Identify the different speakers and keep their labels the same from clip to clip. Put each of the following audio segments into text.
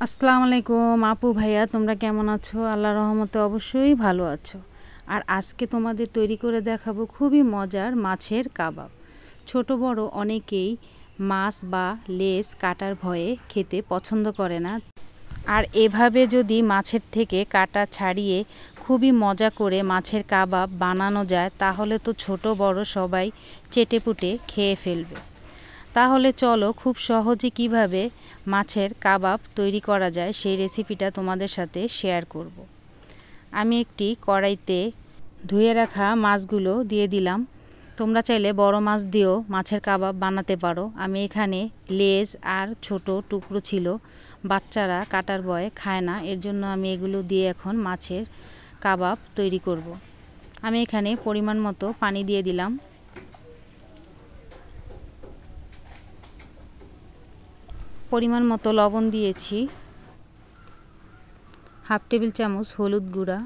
Speaker 1: আসসালামু আলাইকুম আপু ভাইয়া, তোমরা কেমন আছো? আল্লাহর রহমতে অবশ্যই ভালো আছো। আর আজকে তোমাদের তৈরি করে দেখাবো খুবই মজার মাছের কাবাব। ছোট বড় অনেকেই মাছ বা লেজ কাটার ভয়ে খেতে পছন্দ করে না, আর এভাবে যদি মাছের থেকে কাটা ছাড়িয়ে খুবই মজা করে মাছের কাবাব বানানো যায় তাহলে তো ছোট বড় সবাই চেটেপুটে খেয়ে ফেলবে। তাহলে চলো খুব সহজে কিভাবে মাছের কাবাব তৈরি করা যায় সেই রেসিপিটা তোমাদের সাথে শেয়ার করব। আমি একটি কড়াইতে ধুয়ে রাখা মাছগুলো দিয়ে দিলাম। তোমরা চাইলে বড় মাছ দিয়েও মাছের কাবাব বানাতে পারো। আমি এখানে লেজ আর ছোট টুকরো ছিল, বাচ্চারা কাটার ভয়ে খায় না, এর জন্য আমি এগুলো দিয়ে এখন মাছের কাবাব তৈরি করব। আমি এখানে পরিমাণ মতো পানি দিয়ে দিলাম। পরিমাণ মতো লবণ দিয়েছি, হাফ টেবিল চামচ হলুদ গুঁড়া।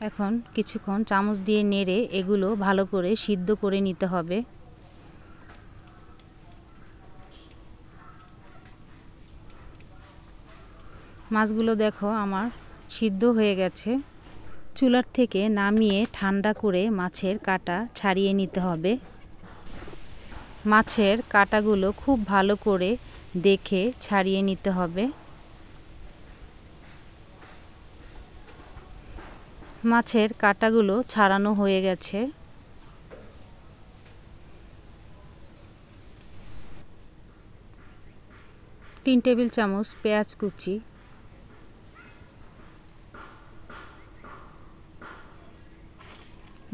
Speaker 1: এখন কিছুক্ষণ চামচ দিয়ে নেড়ে এগুলো ভালো করে সিদ্ধ করে নিতে হবে। মাছগুলো দেখো আমার সিদ্ধ হয়ে গেছে। চুলার থেকে নামিয়ে ঠান্ডা করে মাছের কাটা ছাড়িয়ে নিতে হবে। মাছের কাটাগুলো খুব ভালো করে দেখে ছাড়িয়ে নিতে হবে। মাছের কাটাগুলো ছাড়ানো হয়ে গেছে। 3 টেবিল চামচ পেঁয়াজ কুচি,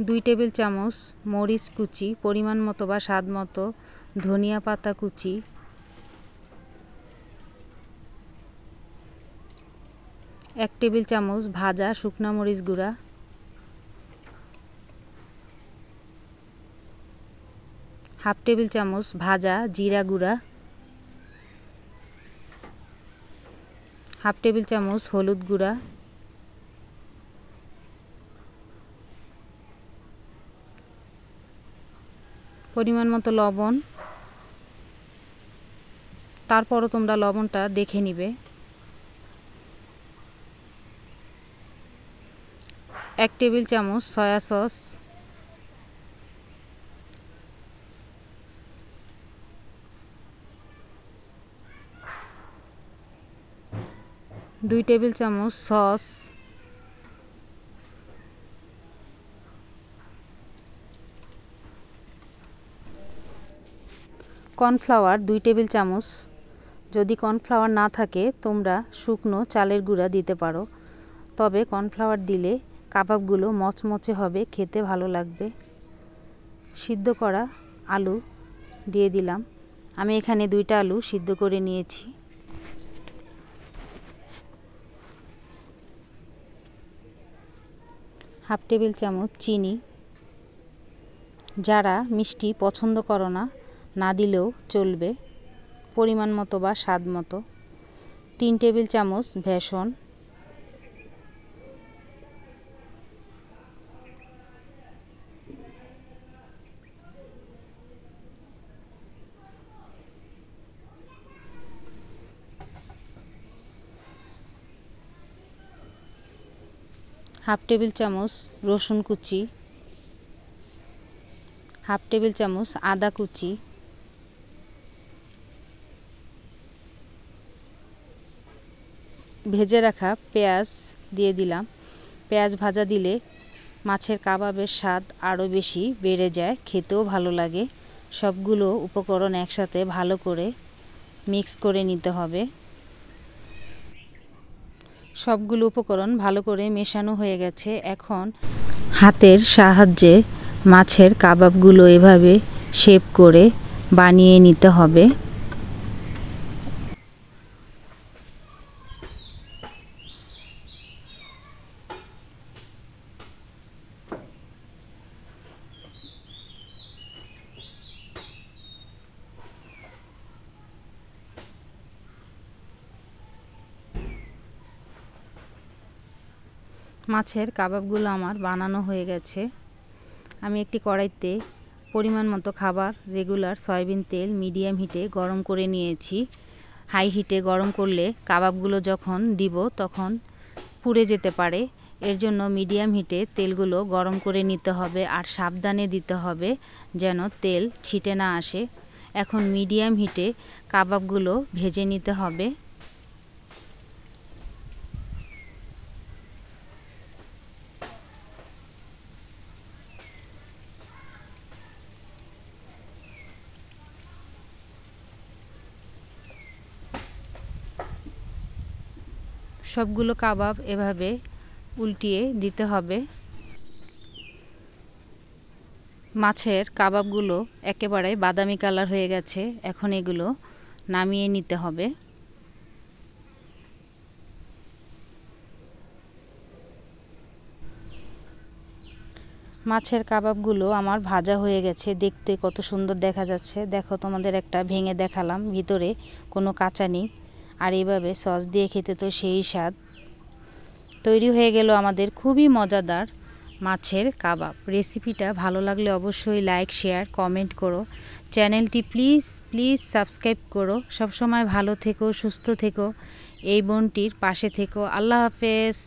Speaker 1: 2 টেবিল চামচ মরিচ কুচি, পরিমাণ মতো বা স্বাদ মতো ধনিয়া পাতা কুচি, 1 টেবিল চামচ ভাজা শুকনা মরিচ গুঁড়া, হাফ টেবিল চামচ ভাজা জিরা গুঁড়া, হাফ টেবিল চামচ হলুদ গুঁড়া, পরিমাণ মতো লবণ। তারপরও তোমরা লবণটা দেখে নিবে। 1 টেবিল চামচ সয়া সস, 2 টেবিল চামচ সস, কর্নফ্লাওয়ার 2 টেবিল চামচ। যদি কর্নফ্লাওয়ার না থাকে তোমরা শুকনো চালের গুঁড়া দিতে পারো, তবে কর্নফ্লাওয়ার দিলে কাবাবগুলো মচমচে হবে, খেতে ভালো লাগবে। সিদ্ধ করা আলু দিয়ে দিলাম। আমি এখানে 2টা আলু সিদ্ধ করে নিয়েছি। হাফ টেবিল চামচ চিনি। যারা মিষ্টি পছন্দ করো না, না দিলেও চলবে। পরিমাণ মতো বা স্বাদ মতো 3 টেবিল চামচ বেসন, হাফ টেবিল চামচ রসুন কুচি, হাফ টেবিল চামচ আদা কুচি, ভেজে রাখা পেঁয়াজ দিয়ে দিলাম। পেঁয়াজ ভাজা দিলে মাছের কাবাবের স্বাদ আরও বেশি বেড়ে যায়, খেতেও ভালো লাগে। সবগুলো উপকরণ একসাথে ভালো করে মিক্স করে নিতে হবে। সবগুলো উপকরণ ভালো করে মেশানো হয়ে গেছে। এখন হাতের সাহায্যে মাছের কাবাবগুলো এভাবে শেপ করে বানিয়ে নিতে হবে। মাছের কাবাবগুলো আমার বানানো হয়ে গেছে। আমি একটি কড়াইতে পরিমাণ মতো খাবার রেগুলার সয়াবিন তেল মিডিয়াম হিটে গরম করে নিয়েছি। হাই হিটে গরম করলে কাবাবগুলো যখন দিব তখন পুড়ে যেতে পারে। এর জন্য মিডিয়াম হিটে তেলগুলো গরম করে নিতে হবে আর সাবধানে দিতে হবে যেন তেল ছিটে না আসে। এখন মিডিয়াম হিটে কাবাবগুলো ভেজে নিতে হবে। সবগুলো কাবাব এভাবে উল্টিয়ে দিতে হবে। মাছের কাবাবগুলো একেবারে বাদামি কালার হয়ে গেছে। এখন এগুলো নামিয়ে নিতে হবে। মাছের কাবাবগুলো আমার ভাজা হয়ে গেছে, দেখতে কত সুন্দর দেখা যাচ্ছে। দেখো, তোমাদের একটা ভেঙে দেখালাম, ভিতরে কোনো কাঁচা নেই। আর এইভাবে সস দিয়ে খেতে তো সেই স্বাদ। তৈরি হয়ে গেল আমাদের খুবই মজাদার মাছের কাবাব। রেসিপিটা ভালো লাগলে অবশ্যই লাইক, শেয়ার, কমেন্ট করো। চ্যানেলটি প্লিজ সাবস্ক্রাইব করো। সবসময় ভালো থেকো, সুস্থ থেকো, এই বোনটির পাশে থেকো। আল্লাহ হাফেজ।